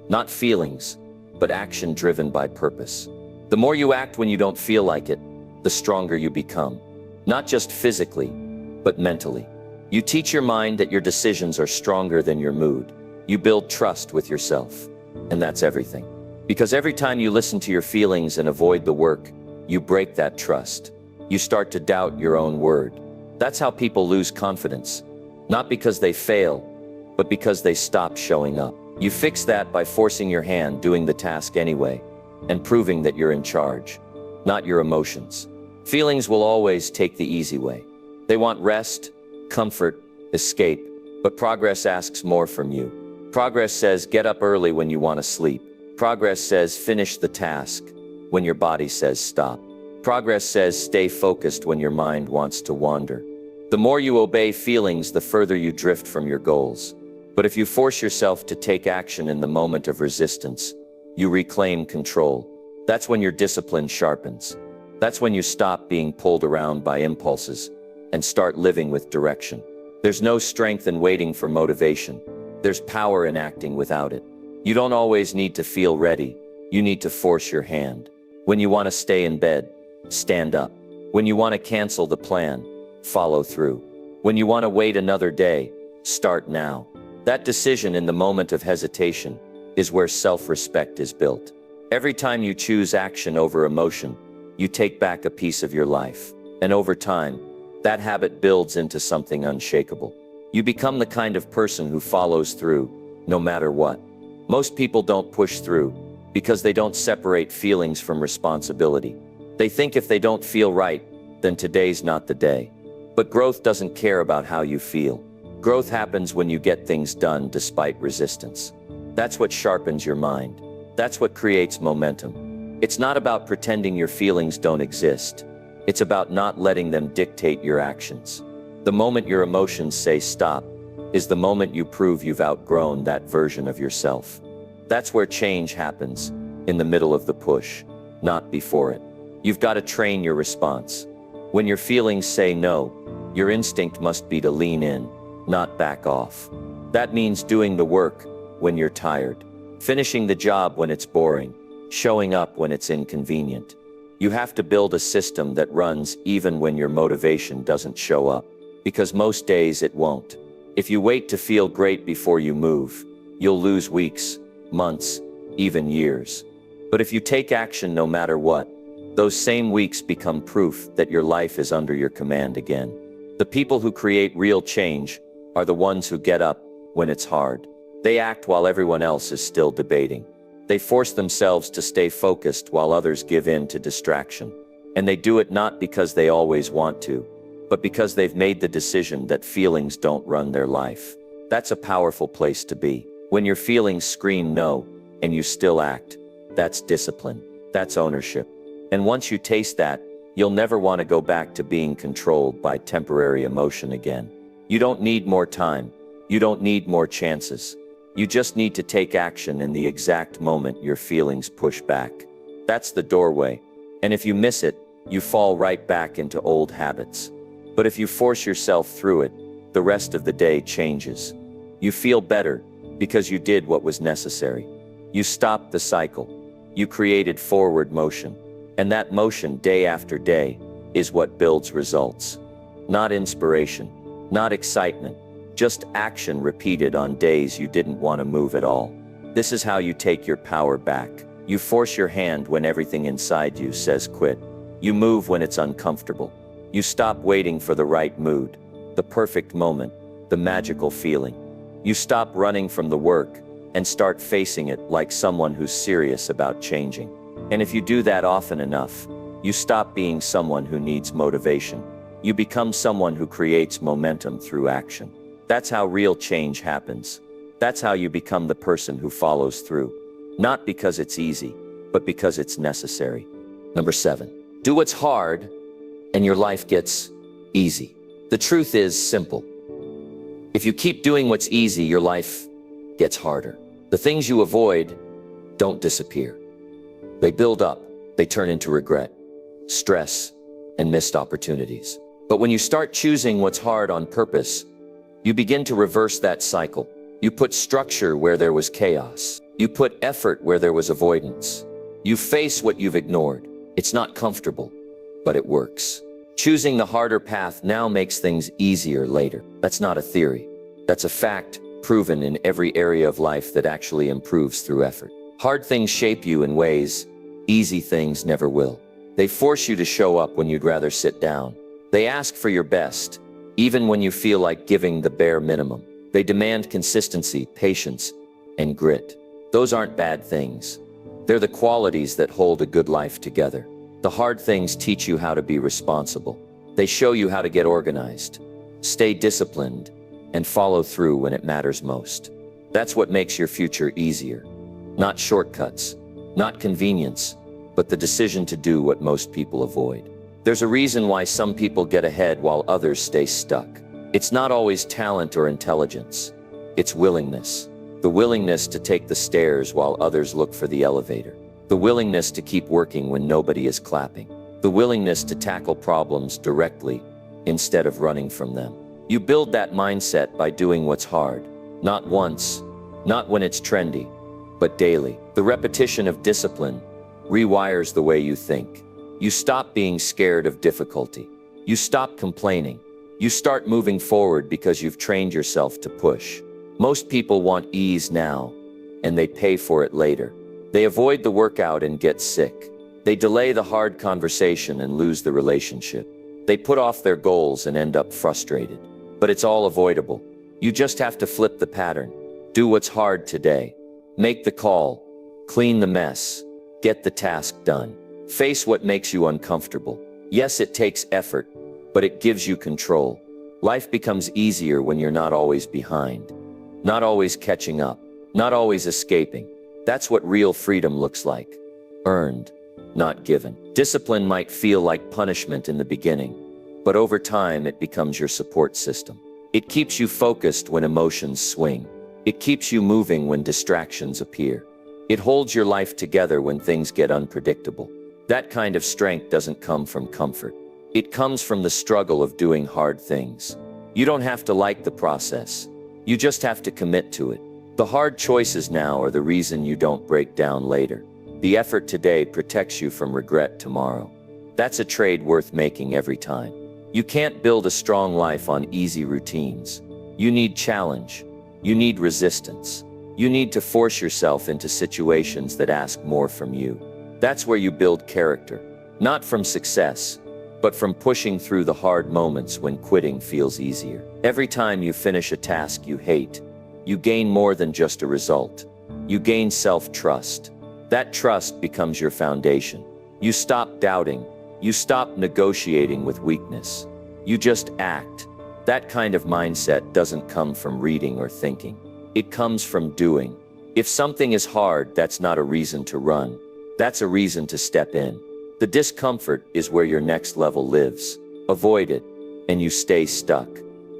Not feelings, but action driven by purpose. The more you act when you don't feel like it, the stronger you become. Not just physically, but mentally. You teach your mind that your decisions are stronger than your mood. You build trust with yourself. And that's everything. Because every time you listen to your feelings and avoid the work, you break that trust. You start to doubt your own word. That's how people lose confidence. Not because they fail, but because they stop showing up. You fix that by forcing your hand, doing the task anyway, and proving that you're in charge, not your emotions. Feelings will always take the easy way. They want rest, comfort, escape, but progress asks more from you. Progress says get up early when you want to sleep. Progress says finish the task when your body says stop. Progress says stay focused when your mind wants to wander. The more you obey feelings, the further you drift from your goals. But if you force yourself to take action in the moment of resistance, you reclaim control. That's when your discipline sharpens. That's when you stop being pulled around by impulses and start living with direction. There's no strength in waiting for motivation. There's power in acting without it. You don't always need to feel ready. You need to force your hand. When you want to stay in bed, stand up. When you want to cancel the plan, follow through. When you want to wait another day, start now. That decision in the moment of hesitation is where self-respect is built. Every time you choose action over emotion, you take back a piece of your life. And over time, that habit builds into something unshakable. You become the kind of person who follows through, no matter what. Most people don't push through because they don't separate feelings from responsibility. They think if they don't feel right, then today's not the day. But growth doesn't care about how you feel. Growth happens when you get things done despite resistance. That's what sharpens your mind. That's what creates momentum. It's not about pretending your feelings don't exist. It's about not letting them dictate your actions. The moment your emotions say stop is the moment you prove you've outgrown that version of yourself. That's where change happens, in the middle of the push, not before it. You've got to train your response. When your feelings say no, your instinct must be to lean in, not back off. That means doing the work when you're tired, finishing the job when it's boring, showing up when it's inconvenient. You have to build a system that runs even when your motivation doesn't show up, because most days it won't. If you wait to feel great before you move, you'll lose weeks, months, even years. But if you take action no matter what, those same weeks become proof that your life is under your command again. The people who create real change are the ones who get up when it's hard. They act while everyone else is still debating. They force themselves to stay focused while others give in to distraction. And they do it not because they always want to, but because they've made the decision that feelings don't run their life. That's a powerful place to be. When your feelings scream no, and you still act, that's discipline. That's ownership. And once you taste that, you'll never want to go back to being controlled by temporary emotion again. You don't need more time. You don't need more chances. You just need to take action in the exact moment your feelings push back. That's the doorway. And if you miss it, you fall right back into old habits. But if you force yourself through it, the rest of the day changes. You feel better because you did what was necessary. You stopped the cycle. You created forward motion. And that motion, day after day, is what builds results. Not inspiration, not excitement, just action repeated on days you didn't want to move at all. This is how you take your power back. You force your hand when everything inside you says quit. You move when it's uncomfortable. You stop waiting for the right mood, the perfect moment, the magical feeling. You stop running from the work and start facing it like someone who's serious about changing. And if you do that often enough, you stop being someone who needs motivation. You become someone who creates momentum through action. That's how real change happens. That's how you become the person who follows through. Not because it's easy, but because it's necessary. Number 7, do what's hard and your life gets easy. The truth is simple. If you keep doing what's easy, your life gets harder. The things you avoid don't disappear. They build up, they turn into regret, stress, and missed opportunities. But when you start choosing what's hard on purpose, you begin to reverse that cycle. You put structure where there was chaos. You put effort where there was avoidance. You face what you've ignored. It's not comfortable, but it works. Choosing the harder path now makes things easier later. That's not a theory. That's a fact proven in every area of life that actually improves through effort. Hard things shape you in ways easy things never will. They force you to show up when you'd rather sit down. They ask for your best, even when you feel like giving the bare minimum. They demand consistency, patience, and grit. Those aren't bad things. They're the qualities that hold a good life together. The hard things teach you how to be responsible. They show you how to get organized, stay disciplined, and follow through when it matters most. That's what makes your future easier. Not shortcuts, not convenience, but the decision to do what most people avoid. There's a reason why some people get ahead while others stay stuck. It's not always talent or intelligence. It's willingness. The willingness to take the stairs while others look for the elevator. The willingness to keep working when nobody is clapping. The willingness to tackle problems directly instead of running from them. You build that mindset by doing what's hard. Not once, not when it's trendy, but daily. The repetition of discipline rewires the way you think. You stop being scared of difficulty. You stop complaining. You start moving forward because you've trained yourself to push. Most people want ease now, and they pay for it later. They avoid the workout and get sick. They delay the hard conversation and lose the relationship. They put off their goals and end up frustrated. But it's all avoidable. You just have to flip the pattern. Do what's hard today. Make the call. Clean the mess. Get the task done. Face what makes you uncomfortable. Yes, it takes effort, but it gives you control. Life becomes easier when you're not always behind, not always catching up, not always escaping. That's what real freedom looks like. Earned, not given. Discipline might feel like punishment in the beginning, but over time it becomes your support system. It keeps you focused when emotions swing. It keeps you moving when distractions appear. It holds your life together when things get unpredictable. That kind of strength doesn't come from comfort. It comes from the struggle of doing hard things. You don't have to like the process. You just have to commit to it. The hard choices now are the reason you don't break down later. The effort today protects you from regret tomorrow. That's a trade worth making every time. You can't build a strong life on easy routines. You need challenge. You need resistance. You need to force yourself into situations that ask more from you. That's where you build character. Not from success, but from pushing through the hard moments when quitting feels easier. Every time you finish a task you hate, you gain more than just a result. You gain self-trust. That trust becomes your foundation. You stop doubting. You stop negotiating with weakness. You just act. That kind of mindset doesn't come from reading or thinking. It comes from doing. If something is hard, that's not a reason to run. That's a reason to step in. The discomfort is where your next level lives. Avoid it, and you stay stuck.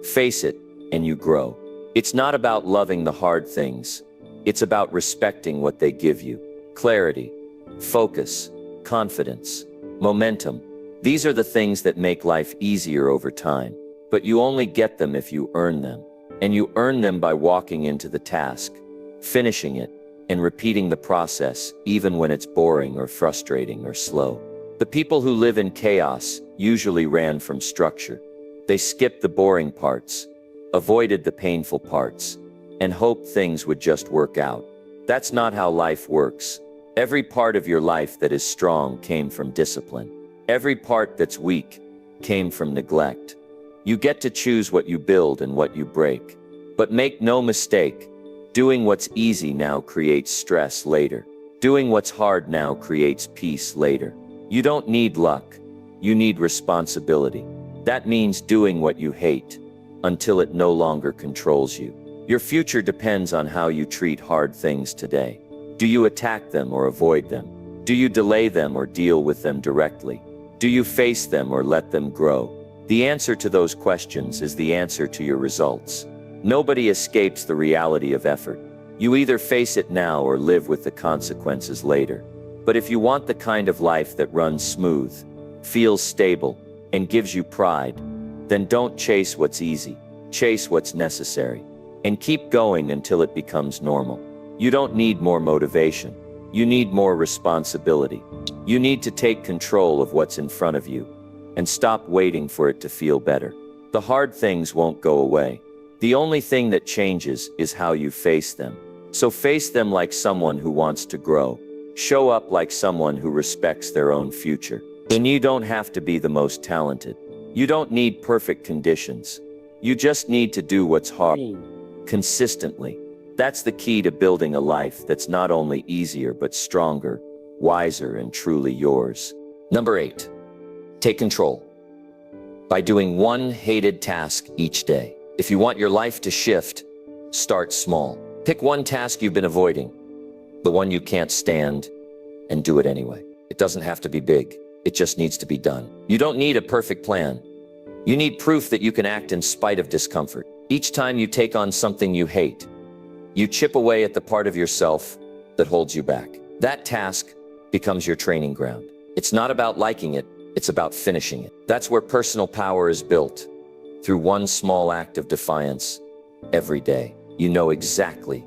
Face it, and you grow. It's not about loving the hard things. It's about respecting what they give you. Clarity, focus, confidence, momentum. These are the things that make life easier over time. But you only get them if you earn them. And you earn them by walking into the task, finishing it, and repeating the process even when it's boring or frustrating or slow. The people who live in chaos usually ran from structure. They skipped the boring parts, avoided the painful parts, and hoped things would just work out. That's not how life works. Every part of your life that is strong came from discipline. Every part that's weak came from neglect. You get to choose what you build and what you break. But make no mistake, doing what's easy now creates stress later. Doing what's hard now creates peace later. You don't need luck. You need responsibility. That means doing what you hate until it no longer controls you. Your future depends on how you treat hard things today. Do you attack them or avoid them? Do you delay them or deal with them directly? Do you face them or let them grow? The answer to those questions is the answer to your results. Nobody escapes the reality of effort. You either face it now or live with the consequences later. But if you want the kind of life that runs smooth, feels stable, and gives you pride, then don't chase what's easy. Chase what's necessary. And keep going until it becomes normal. You don't need more motivation. You need more responsibility. You need to take control of what's in front of you and stop waiting for it to feel better. The hard things won't go away. The only thing that changes is how you face them. So face them like someone who wants to grow. Show up like someone who respects their own future. And you don't have to be the most talented. You don't need perfect conditions. You just need to do what's hard consistently. That's the key to building a life that's not only easier but stronger, wiser, and truly yours. Number 8. Take control. By doing one hated task each day. If you want your life to shift, start small. Pick one task you've been avoiding, the one you can't stand, and do it anyway. It doesn't have to be big. It just needs to be done. You don't need a perfect plan. You need proof that you can act in spite of discomfort. Each time you take on something you hate, you chip away at the part of yourself that holds you back. That task becomes your training ground. It's not about liking it, it's about finishing it. That's where personal power is built, through one small act of defiance every day. You know exactly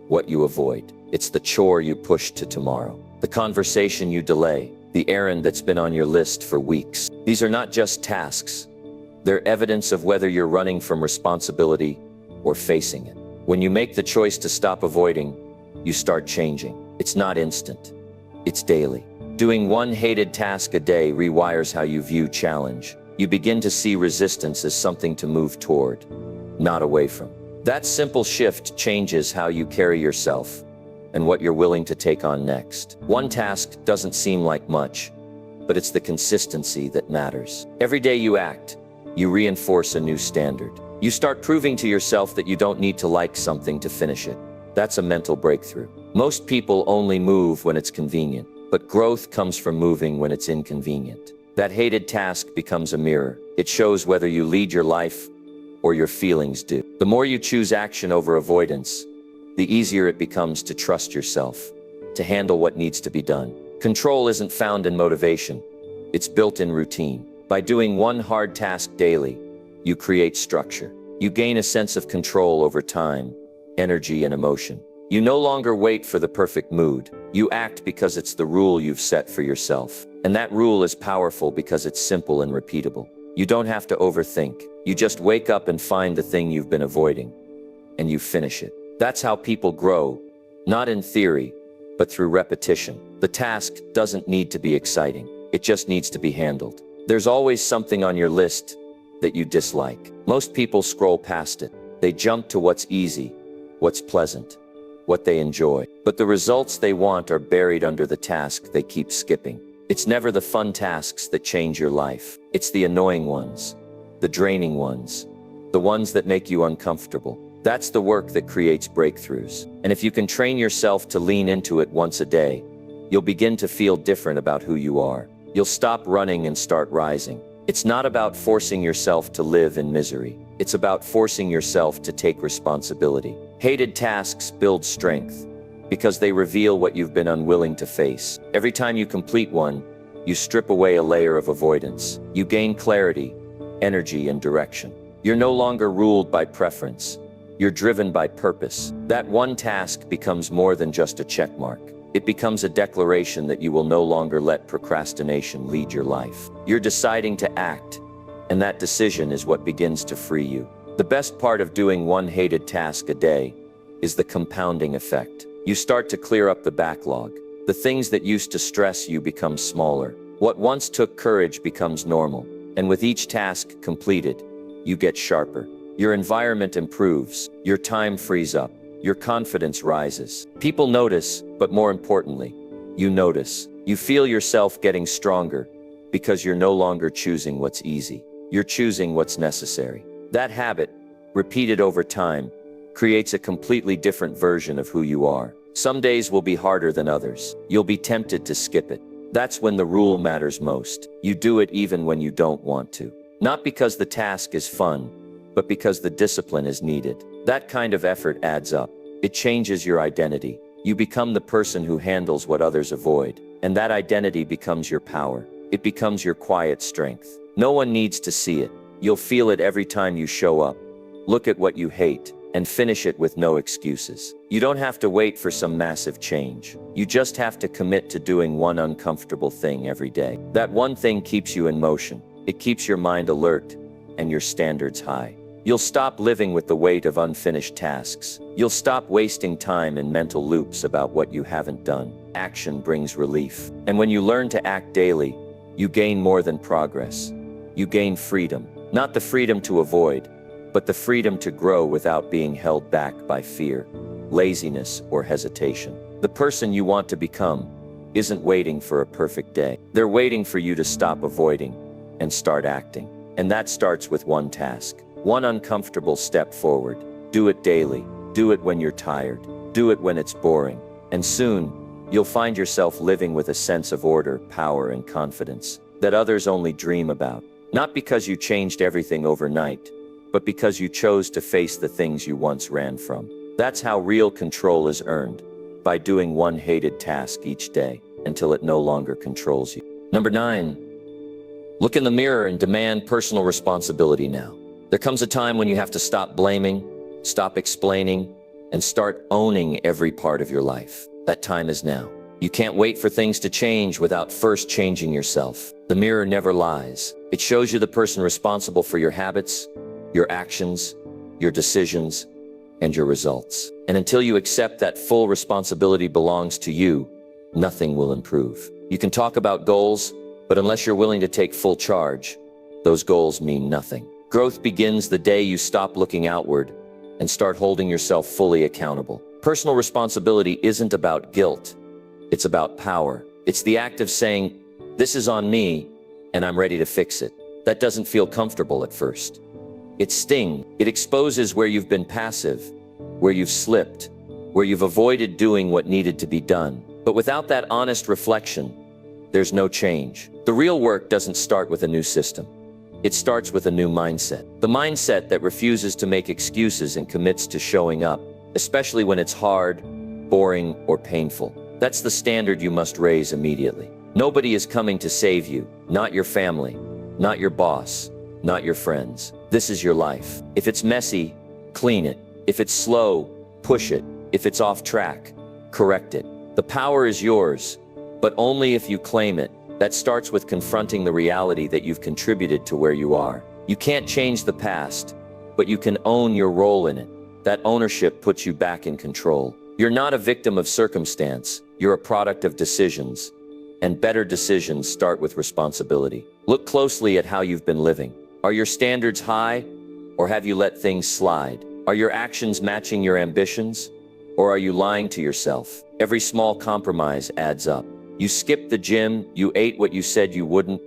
what you avoid. It's the chore you push to tomorrow, the conversation you delay, the errand that's been on your list for weeks. These are not just tasks. They're evidence of whether you're running from responsibility or facing it. When you make the choice to stop avoiding, you start changing. It's not instant. It's daily. Doing one hated task a day rewires how you view challenge. You begin to see resistance as something to move toward, not away from. That simple shift changes how you carry yourself and what you're willing to take on next. One task doesn't seem like much, but it's the consistency that matters. Every day you act, you reinforce a new standard. You start proving to yourself that you don't need to like something to finish it. That's a mental breakthrough. Most people only move when it's convenient, but growth comes from moving when it's inconvenient. That hated task becomes a mirror. It shows whether you lead your life or your feelings do. The more you choose action over avoidance, the easier it becomes to trust yourself, to handle what needs to be done. Control isn't found in motivation. It's built in routine. By doing one hard task daily, you create structure. You gain a sense of control over time, energy, and emotion. You no longer wait for the perfect mood. You act because it's the rule you've set for yourself. And that rule is powerful because it's simple and repeatable. You don't have to overthink. You just wake up and find the thing you've been avoiding, and you finish it. That's how people grow, not in theory, but through repetition. The task doesn't need to be exciting. It just needs to be handled. There's always something on your list that you dislike. Most people scroll past it. They jump to what's easy, what's pleasant, what they enjoy. But the results they want are buried under the task they keep skipping. It's never the fun tasks that change your life. It's the annoying ones, the draining ones, the ones that make you uncomfortable. That's the work that creates breakthroughs. And if you can train yourself to lean into it once a day, you'll begin to feel different about who you are. You'll stop running and start rising. It's not about forcing yourself to live in misery. It's about forcing yourself to take responsibility. Hated tasks build strength because they reveal what you've been unwilling to face. Every time you complete one, you strip away a layer of avoidance. You gain clarity, energy, and direction. You're no longer ruled by preference. You're driven by purpose. That one task becomes more than just a check mark. It becomes a declaration that you will no longer let procrastination lead your life. You're deciding to act, and that decision is what begins to free you. The best part of doing one hated task a day is the compounding effect. You start to clear up the backlog. The things that used to stress you become smaller. What once took courage becomes normal. And with each task completed, you get sharper. Your environment improves. Your time frees up. Your confidence rises. People notice, but more importantly, you notice. You feel yourself getting stronger because you're no longer choosing what's easy. You're choosing what's necessary. That habit, repeated over time, creates a completely different version of who you are. Some days will be harder than others. You'll be tempted to skip it. That's when the rule matters most. You do it even when you don't want to. Not because the task is fun, but because the discipline is needed. That kind of effort adds up. It changes your identity. You become the person who handles what others avoid. And that identity becomes your power. It becomes your quiet strength. No one needs to see it. You'll feel it every time you show up. Look at what you hate and finish it with no excuses. You don't have to wait for some massive change. You just have to commit to doing one uncomfortable thing every day. That one thing keeps you in motion. It keeps your mind alert and your standards high. You'll stop living with the weight of unfinished tasks. You'll stop wasting time in mental loops about what you haven't done. Action brings relief. And when you learn to act daily, you gain more than progress. You gain freedom. Not the freedom to avoid, but the freedom to grow without being held back by fear, laziness, or hesitation. The person you want to become isn't waiting for a perfect day. They're waiting for you to stop avoiding and start acting. And that starts with one task. One uncomfortable step forward. Do it daily. Do it when you're tired. Do it when it's boring. And soon, you'll find yourself living with a sense of order, power, and confidence that others only dream about. Not because you changed everything overnight, but because you chose to face the things you once ran from. That's how real control is earned, by doing one hated task each day until it no longer controls you. Number 9, look in the mirror and demand personal responsibility now. There comes a time when you have to stop blaming, stop explaining, and start owning every part of your life. That time is now. You can't wait for things to change without first changing yourself. The mirror never lies. It shows you the person responsible for your habits, your actions, your decisions, and your results. And until you accept that full responsibility belongs to you, nothing will improve. You can talk about goals, but unless you're willing to take full charge, those goals mean nothing. Growth begins the day you stop looking outward and start holding yourself fully accountable. Personal responsibility isn't about guilt. It's about power. It's the act of saying, this is on me, and I'm ready to fix it. That doesn't feel comfortable at first. It stings. It exposes where you've been passive, where you've slipped, where you've avoided doing what needed to be done. But without that honest reflection, there's no change. The real work doesn't start with a new system. It starts with a new mindset. The mindset that refuses to make excuses and commits to showing up, especially when it's hard, boring, or painful. That's the standard you must raise immediately. Nobody is coming to save you, not your family, not your boss, not your friends. This is your life. If it's messy, clean it. If it's slow, push it. If it's off track, correct it. The power is yours, but only if you claim it. That starts with confronting the reality that you've contributed to where you are. You can't change the past, but you can own your role in it. That ownership puts you back in control. You're not a victim of circumstance. You're a product of decisions. And better decisions start with responsibility. Look closely at how you've been living. Are your standards high, or have you let things slide? Are your actions matching your ambitions, or are you lying to yourself? Every small compromise adds up. You skipped the gym, you ate what you said you wouldn't,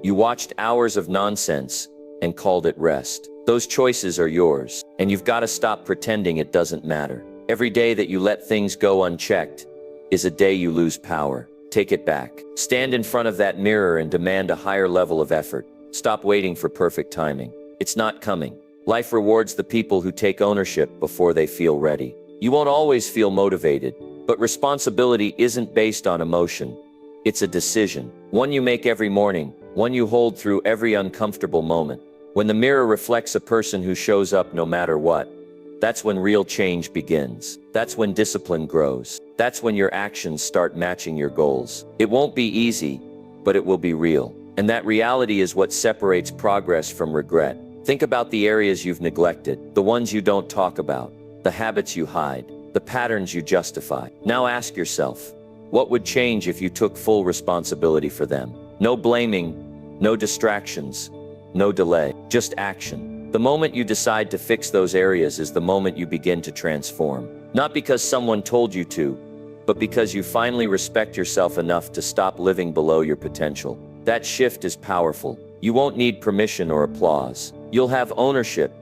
you watched hours of nonsense and called it rest. Those choices are yours, and you've got to stop pretending it doesn't matter. Every day that you let things go unchecked is a day you lose power. Take it back. Stand in front of that mirror and demand a higher level of effort. Stop waiting for perfect timing. It's not coming. Life rewards the people who take ownership before they feel ready. You won't always feel motivated, but responsibility isn't based on emotion. It's a decision. One you make every morning, one you hold through every uncomfortable moment. When the mirror reflects a person who shows up no matter what, that's when real change begins. That's when discipline grows. That's when your actions start matching your goals. It won't be easy, but it will be real. And that reality is what separates progress from regret. Think about the areas you've neglected, the ones you don't talk about, the habits you hide, the patterns you justify. Now ask yourself, what would change if you took full responsibility for them? No blaming, no distractions, no delay, just action. The moment you decide to fix those areas is the moment you begin to transform. Not because someone told you to, but because you finally respect yourself enough to stop living below your potential. That shift is powerful. You won't need permission or applause. You'll have ownership,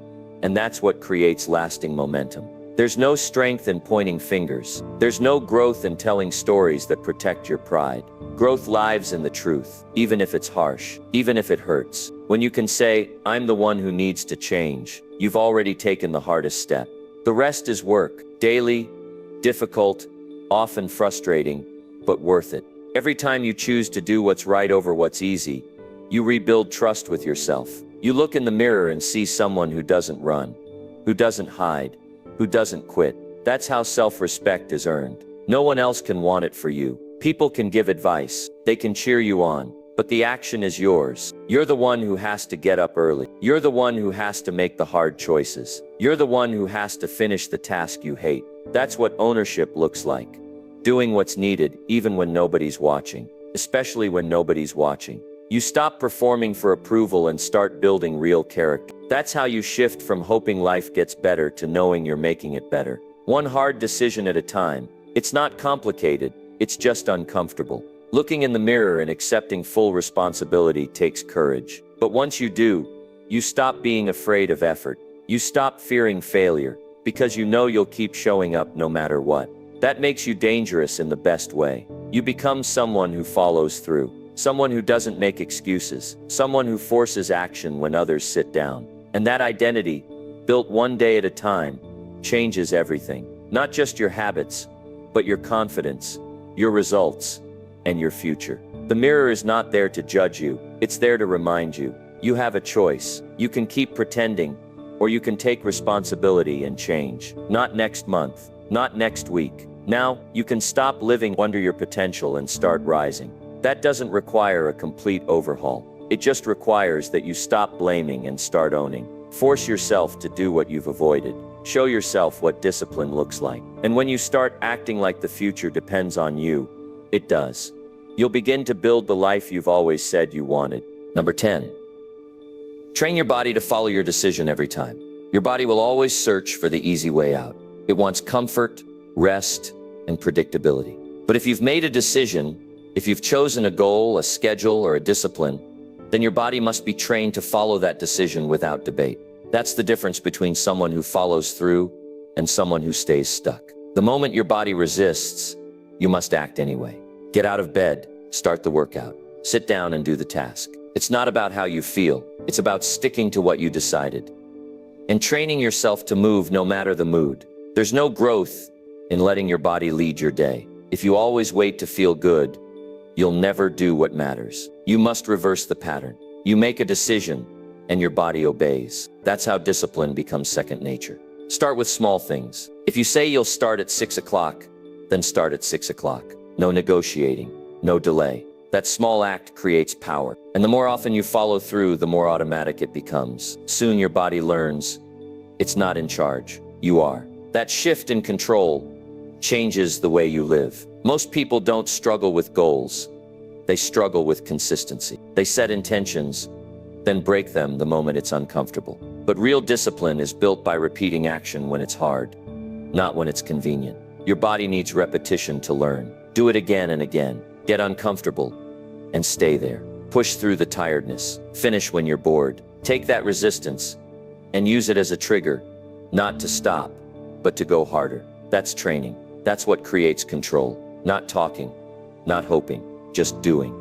and that's what creates lasting momentum. There's no strength in pointing fingers. There's no growth in telling stories that protect your pride. Growth lives in the truth, even if it's harsh, even if it hurts. When you can say, I'm the one who needs to change, you've already taken the hardest step. The rest is work, daily, difficult, often frustrating, but worth it. Every time you choose to do what's right over what's easy, you rebuild trust with yourself. You look in the mirror and see someone who doesn't run, who doesn't hide, who doesn't quit. That's how self-respect is earned. No one else can want it for you. People can give advice, they can cheer you on, but the action is yours. You're the one who has to get up early. You're the one who has to make the hard choices. You're the one who has to finish the task you hate. That's what ownership looks like. Doing what's needed, even when nobody's watching. Especially when nobody's watching. You stop performing for approval and start building real character. That's how you shift from hoping life gets better to knowing you're making it better. One hard decision at a time. It's not complicated, it's just uncomfortable. Looking in the mirror and accepting full responsibility takes courage. But once you do, you stop being afraid of effort. You stop fearing failure, because you know you'll keep showing up no matter what. That makes you dangerous in the best way. You become someone who follows through. Someone who doesn't make excuses. Someone who forces action when others sit down. And that identity, built one day at a time, changes everything. Not just your habits, but your confidence, your results, and your future. The mirror is not there to judge you, it's there to remind you. You have a choice. You can keep pretending, or you can take responsibility and change. Not next month, not next week. Now, you can stop living under your potential and start rising. That doesn't require a complete overhaul. It just requires that you stop blaming and start owning. Force yourself to do what you've avoided. Show yourself what discipline looks like. And when you start acting like the future depends on you, it does. You'll begin to build the life you've always said you wanted. Number 10. Train your body to follow your decision every time. Your body will always search for the easy way out. It wants comfort, rest, and predictability. But if you've made a decision, if you've chosen a goal, a schedule, or a discipline, then your body must be trained to follow that decision without debate. That's the difference between someone who follows through and someone who stays stuck. The moment your body resists, you must act anyway. Get out of bed, start the workout, sit down and do the task. It's not about how you feel, it's about sticking to what you decided. And training yourself to move no matter the mood. There's no growth in letting your body lead your day. If you always wait to feel good, you'll never do what matters. You must reverse the pattern. You make a decision, and your body obeys. That's how discipline becomes second nature. Start with small things. If you say you'll start at 6 o'clock, then start at 6 o'clock. No negotiating, no delay. That small act creates power. And the more often you follow through, the more automatic it becomes. Soon your body learns it's not in charge, you are. That shift in control changes the way you live. Most people don't struggle with goals. They struggle with consistency. They set intentions, then break them the moment it's uncomfortable. But real discipline is built by repeating action when it's hard, not when it's convenient. Your body needs repetition to learn. Do it again and again. Get uncomfortable and stay there. Push through the tiredness. Finish when you're bored. Take that resistance and use it as a trigger, not to stop, but to go harder. That's training. That's what creates control. Not talking, not hoping, just doing.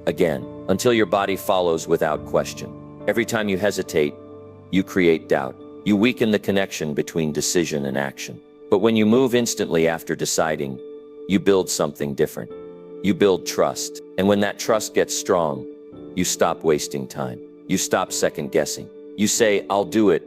Again, until your body follows without question. Every time you hesitate, you create doubt. You weaken the connection between decision and action. But when you move instantly after deciding, you build something different. You build trust. And when that trust gets strong, you stop wasting time. You stop second guessing. You say, I'll do it,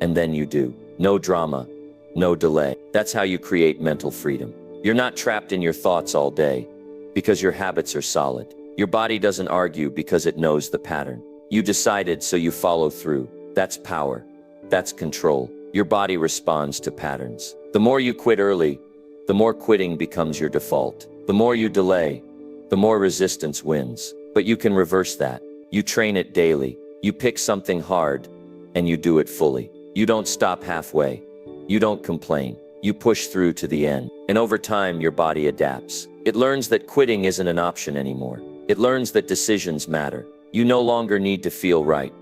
and then you do. No drama, no delay. That's how you create mental freedom. You're not trapped in your thoughts all day because your habits are solid. Your body doesn't argue because it knows the pattern. You decided, so you follow through. That's power. That's control. Your body responds to patterns. The more you quit early, the more quitting becomes your default. The more you delay, the more resistance wins. But you can reverse that. You train it daily. You pick something hard, and you do it fully. You don't stop halfway. You don't complain. You push through to the end. And over time, your body adapts. It learns that quitting isn't an option anymore. It learns that decisions matter. You no longer need to feel right.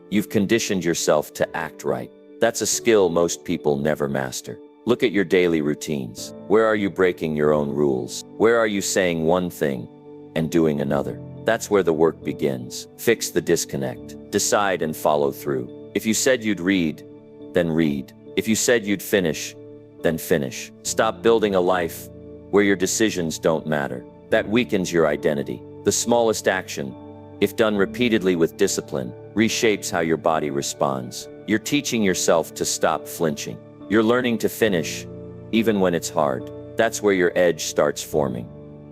You've conditioned yourself to act right. That's a skill most people never master. Look at your daily routines. Where are you breaking your own rules? Where are you saying one thing and doing another? That's where the work begins. Fix the disconnect. Decide and follow through. If you said you'd read, then read. If you said you'd finish, then finish. Stop building a life where your decisions don't matter. That weakens your identity. The smallest action, if done repeatedly with discipline, reshapes how your body responds. You're teaching yourself to stop flinching. You're learning to finish, even when it's hard. That's where your edge starts forming.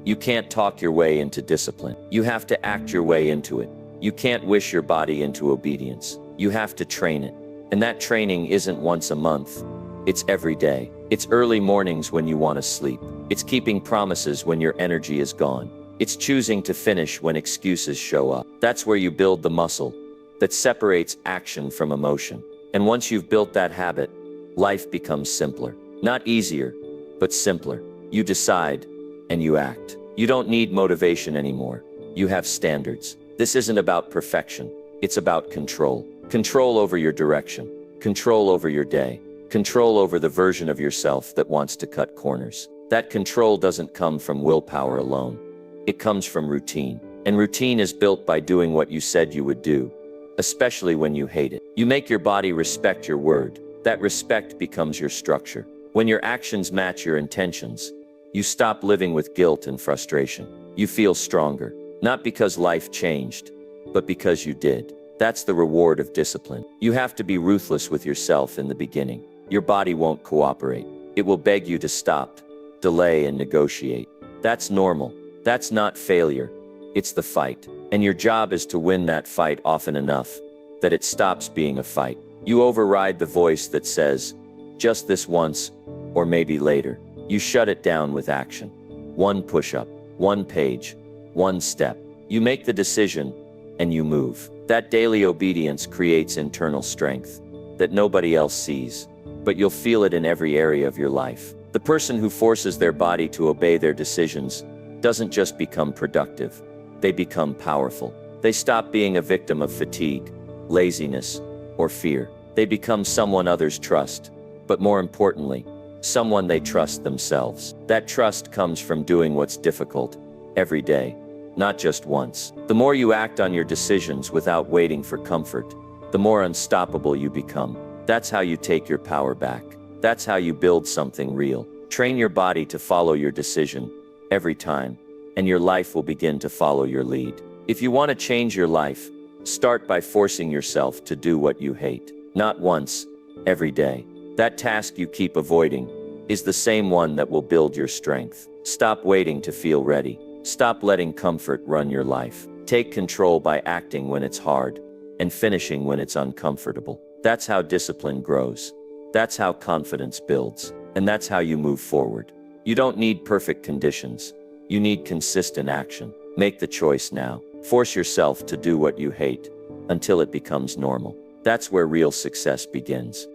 You can't talk your way into discipline. You have to act your way into it. You can't wish your body into obedience. You have to train it. And that training isn't once a month. It's every day. It's early mornings when you want to sleep. It's keeping promises when your energy is gone. It's choosing to finish when excuses show up. That's where you build the muscle that separates action from emotion. And once you've built that habit, life becomes simpler. Not easier, but simpler. You decide and you act. You don't need motivation anymore. You have standards. This isn't about perfection. It's about control. Control over your direction. Control over your day. Control over the version of yourself that wants to cut corners. That control doesn't come from willpower alone. It comes from routine. And routine is built by doing what you said you would do, especially when you hate it. You make your body respect your word. That respect becomes your structure. When your actions match your intentions, you stop living with guilt and frustration. You feel stronger, not because life changed, but because you did. That's the reward of discipline. You have to be ruthless with yourself in the beginning. Your body won't cooperate. It will beg you to stop, delay, and negotiate. That's normal. That's not failure. It's the fight. And your job is to win that fight often enough that it stops being a fight. You override the voice that says, just this once, or maybe later. You shut it down with action. One push-up, one page, one step. You make the decision, and you move. That daily obedience creates internal strength that nobody else sees, but you'll feel it in every area of your life. The person who forces their body to obey their decisions doesn't just become productive, they become powerful. They stop being a victim of fatigue, laziness, or fear. They become someone others trust, but more importantly, someone they trust themselves. That trust comes from doing what's difficult every day, not just once. The more you act on your decisions without waiting for comfort, the more unstoppable you become. That's how you take your power back. That's how you build something real. Train your body to follow your decision every time, and your life will begin to follow your lead. If you want to change your life, start by forcing yourself to do what you hate. Not once, every day. That task you keep avoiding is the same one that will build your strength. Stop waiting to feel ready. Stop letting comfort run your life. Take control by acting when it's hard and finishing when it's uncomfortable. That's how discipline grows. That's how confidence builds. And that's how you move forward. You don't need perfect conditions. You need consistent action. Make the choice now. Force yourself to do what you hate until it becomes normal. That's where real success begins.